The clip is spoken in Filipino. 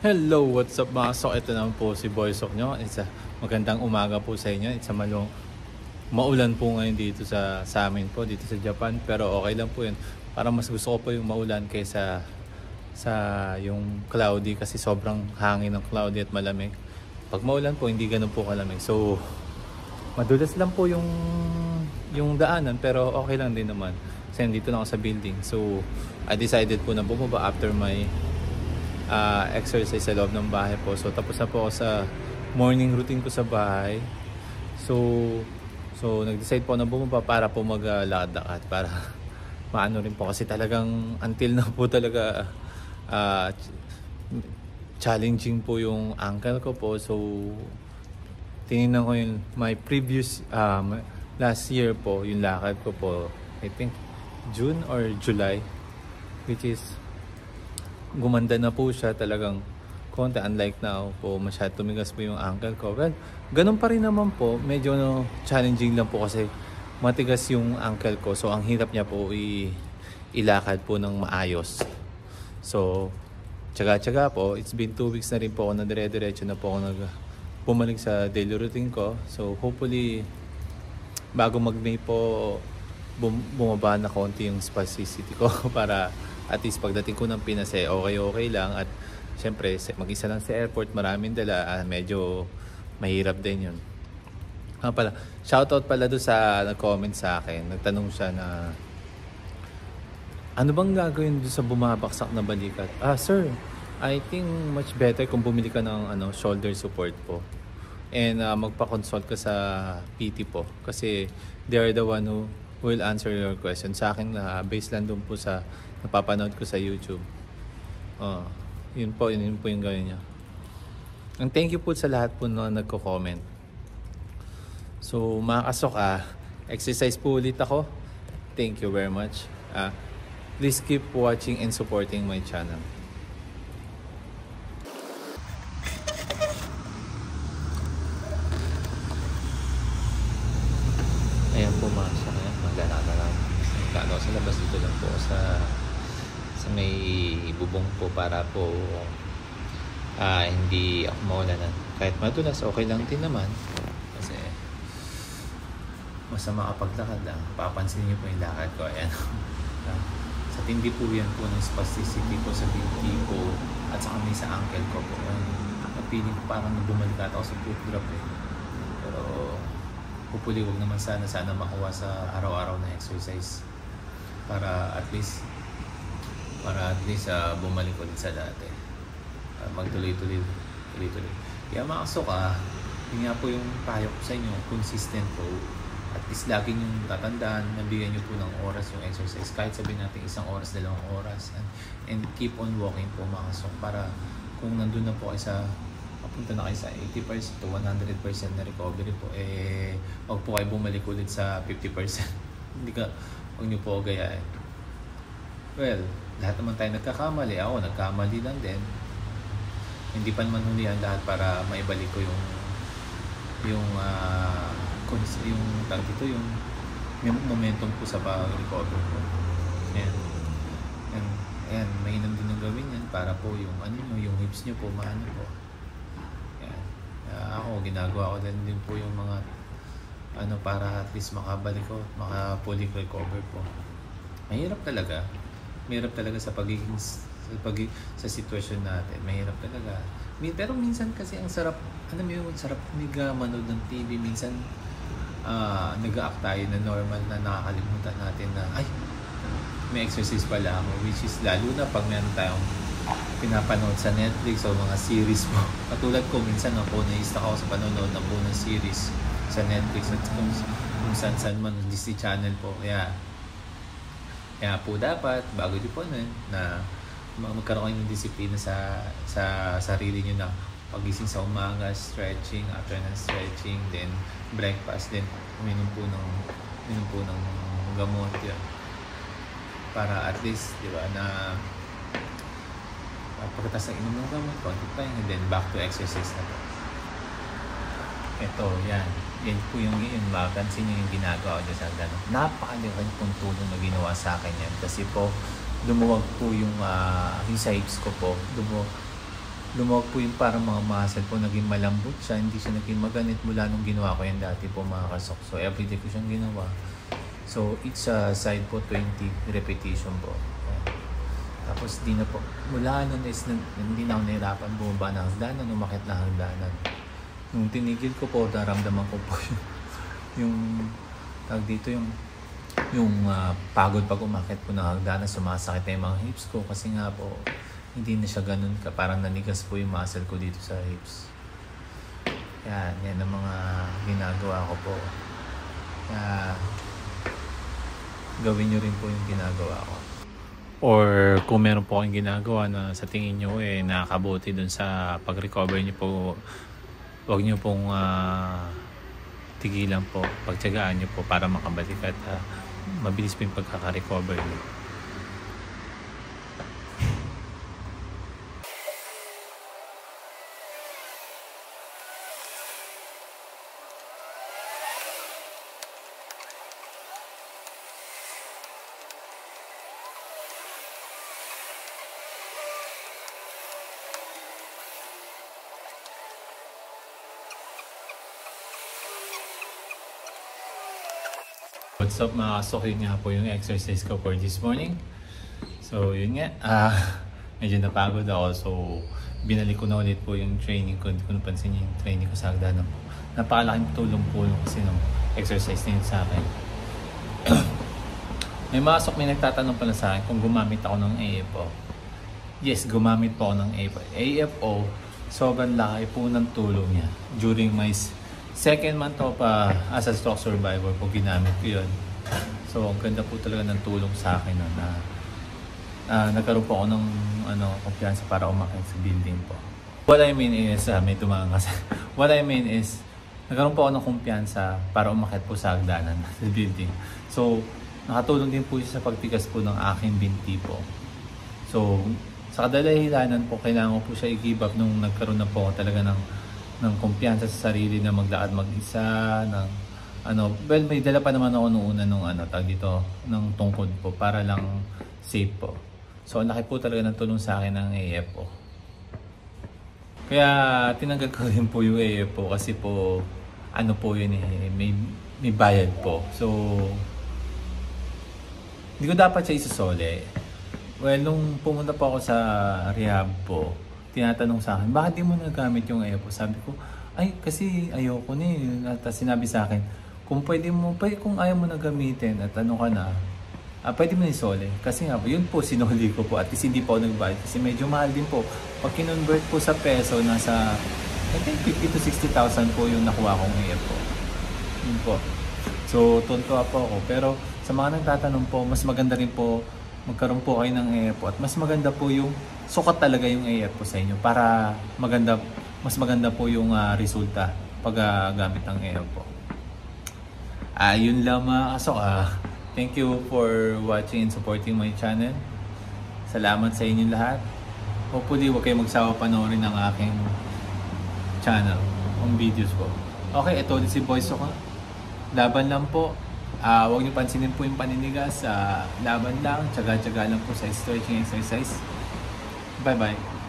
Hello, what's up mga sok? Ito naman po si Boy Sok nyo. Magandang umaga po sa inyo. Maulan po ngayon dito sa amin po, dito sa Japan. Pero okay lang po yun. Parang mas gusto ko po yung maulan kaysa sa yung cloudy kasi sobrang hangin ng cloudy at malamig. Pag maulan po, hindi ganun po kalamig. So, madulas lang po yung daanan pero okay lang din naman. Kasi dito na ako sa building. So, I decided po na bumaba after my exercise sa loob ng bahay po. So tapos na po ako sa morning routine ko sa bahay. So nag-decide po na bumaba para po maglakad-lakad para maano rin po kasi talagang until na po talaga uh, challenging po yung ankle ko po. So tinignan ko yung my previous last year po yung lakad ko po, I think June or July, which is gumanda na po siya talagang konti, unlike now po masyado tumigas po yung ankle ko. Well, ganun pa rin naman po, medyo challenging lang po kasi matigas yung ankle ko, so ang hirap niya po ilakad po ng maayos. So tsaga-tsaga po, it's been 2 weeks na rin po ako na dire-diretso na po ako bumalik sa daily routine ko. So hopefully bago mag-May po bumaba na konti yung spasticity ko para at least pagdating ko ng Pinas okay lang. At syempre mag-isa lang sa airport, maraming dala, medyo mahirap din yun. Pala, shoutout pala doon sa nag-comment sa akin, nagtanong siya na ano bang gagawin doon sa bumabaksak na balikat. Sir, I think much better kung bumili ka ng shoulder support po and magpa-consult ka sa PT po kasi they are the one who will answer your question. Sa akin based lang doon po sa napapanood ko sa YouTube. Yun po yung gawin niya. And thank you po sa lahat po na nagko-comment. So mga kasok, exercise po ulit ako. Thank you very much. Please keep watching and supporting my channel. Ayan po mga kasok, maglalakad lang. Maglalakad sa labas dito lang po sa may bubong po para po hindi ako mawalanan. Kahit madulas, okay lang din naman kasi masama kapag lakad lang. Papansin niyo po yung lakad ko. Ayan. Sa tindi po yan po ng spasticity ko sa binti ko at saka may sa ankle ko po. Napiling ko parang bumalik ako sa foot drop pero hopefully wag naman sana makuha sa araw-araw na exercise para at least bumalik ulit sa dati. Magtuloy-tuloy. Kaya mga kasok, yun nga po yung payo ko sa inyo, consistent po. At least lagi yung tatandaan, nabigyan nyo po ng oras yung exercise. Kahit sabihin natin 1 oras, 2 oras. And keep on walking po mga kasok para kung nandun na po kayo papunta na kayo sa 80% to 100% na recovery po, wag po kayo bumalik ulit sa 50%. Huwag nyo po gayahin. Well, lahat naman tayo nagkakamali. Ako, nagkamali lang din. Hindi pa naman hulihan lahat para maibalik ko yung momentum ko sa pag-recover ko. And mainam din ang gawin yan para po yung hips nyo po maano po. Yan. Ako, ginagawa ko din po yung mga para at least makabalik ko, fully recover po. Mahirap talaga sa sitwasyon natin. Mahirap talaga. Pero minsan kasi ang sarap, sarap manood ng TV. Minsan nag-a-act tayo na normal na nakakalimutan natin na may exercise pala ako, which is lalo na pag meron tayong pinapanood sa Netflix o mga series po. Katulad ko, minsan naista ako sa panonood ng buong series sa Netflix at kung saan man Disney Channel po. Kaya po dapat bago di po na magkaroon kayo ng disiplina sa sarili nyo na pagising sa umaga, stretching, after ng stretching, then breakfast, then uminom po ng gamot yun. Para at least, di ba, na pagkatapos ng inom ng gamot, konti pa and then back to exercise na po. Ito, yan po yung mapansin nyo yung ginagawa ko dyan sa gano'n. Napakaliwan pong tulong na ginawa sa akin yan kasi po lumuwag po yung sa hips ko po, Lumuwag po yung parang mga muscle po, naging malambot siya, hindi siya naging maganit mula nung ginawa ko yan dati po mga kasok. So everyday ko siyang ginawa. So each side po 20 repetition po. Ayan. Tapos di na po, mula nun is hindi na ako nahirapan bumaba ng hagdanan, umakit na hagdanan. Nung tinigil ko po, naramdaman ko po yung tag dito yung pagod pag umakit po ng hagdanan, sumasakit na yung mga hips ko kasi nga po hindi na siya ganun ka, parang nanigas po yung muscle ko dito sa hips. Yan ang mga ginagawa ko po. Kaya gawin nyo rin po yung ginagawa ko. Or kung meron po kayong ginagawa na sa tingin nyo nakakabuti dun sa pag-recover nyo po, huwag nyo pong tigilan po, pagtiyagaan nyo po para makabalik at mabilis po yung pagkaka-recover nyo. What's up mga kasok, yun nga po yung exercise ko for this morning. So yun nga, medyo napagod ako, so binalik ko na ulit po yung training ko. Hindi ko napansin yung training ko sa hagdanan po. Napakalaking tulong po yung kasi ng exercise na yun sa akin. May mga kasok, may nagtatanong pala sa akin kung gumamit ako ng AFO. Yes, gumamit po ako ng AFO. AFO, sobrang laki po ng tulong niya during my second month of as a stroke survivor po, ginamit ko yun. So ang ganda po talaga ng tulong sa akin no, na nagkaroon po ako ng kumpiyansa para umakyat sa building po. What I mean is, may tumangang kasi. What I mean is, nagkaroon po ako ng kumpiyansa para umakyat po sa hagdanan sa building. So nakatulong din po siya sa pagtigas po ng aking binti po. So sa kadahilanan po, kailangan ko po siya i-give up nung nagkaroon na po ako talaga ng kumpiyansa sa sarili na maglakad mag-isa, well, may dala pa naman ako noong una nung tag dito, ng tungkod po para lang safe po. So ang laki po talaga ng tulong sa akin ng AFO. Kaya tinanggal ko rin po yung AFO kasi po po yun may bayad po. So hindi ko dapat siya isusole. Well, nung pumunta po ako sa rehab po, tinatanong sa akin, bakit di mo nagamit yung AFO? Sabi ko, ay kasi ayoko na eh. At sinabi sa akin, kung kung ayaw mo na gamitin at ka na, pwede mo isole. Kasi nga po, yun po sinuli ko po. At least hindi po ako nagbayad kasi medyo mahal din po. Pag kinonvert po sa peso, nasa I think 50 to 60,000 po yung nakuha kong AFO. Yun po. So, tuntua po ako. Pero sa mga nagtatanong po, mas maganda rin po magkaroon po kayo ng AFO at mas maganda po yung sukat talaga yung AFO sa inyo para mas maganda po yung resulta pag gamit ng AFO. Yun lang mga kasok. Thank you for watching and supporting my channel. Salamat sa inyo lahat. Hopefully huwag kayo magsawa panoorin ng aking channel, ang videos po. Okay, ito ulit si Boy Soka. Laban lang po. Huwag niyo pansinin po yung paninigas. Laban lang, tsaga-tsaga lang po sa stretching exercise. Bye-bye.